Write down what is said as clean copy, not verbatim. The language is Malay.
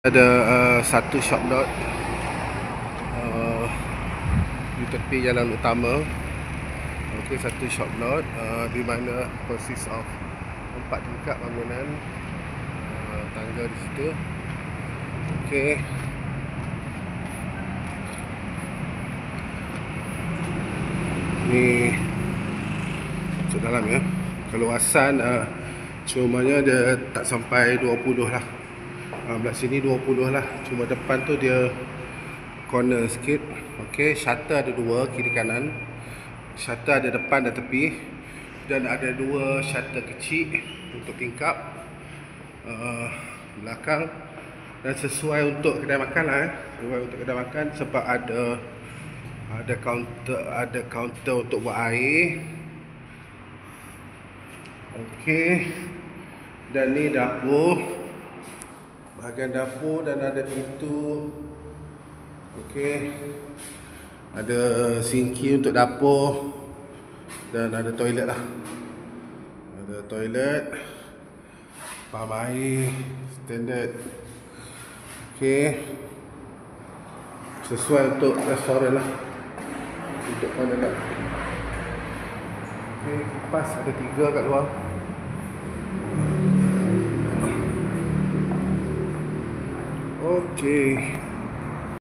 Ada satu shop lot di tepi jalan utama. Okey, satu shop lot di mana consist of 4 tingkap bangunan, tangga di situ. Okey, ni masuk dalam ya. Keluasan cumanya dia tak sampai 20 lah. Belah sini 20 lah. Cuma depan tu dia corner sikit. Okey, shutter ada 2 kiri kanan. Shutter ada depan dan tepi, dan ada 2 shutter kecil untuk tingkap belakang, dan sesuai untuk kedai makan lah sesuai untuk kedai makan, sebab ada kaunter untuk buat air. Okey, dan ni dapur, bahagian dapur, dan ada pintu. Okey, ada sinki untuk dapur, dan ada toilet lah. Ada toilet, pam air standard. Okey, sesuai untuk restoran lah, untuk pandangan. Okey, kipas ada 3 kat luar. Okey.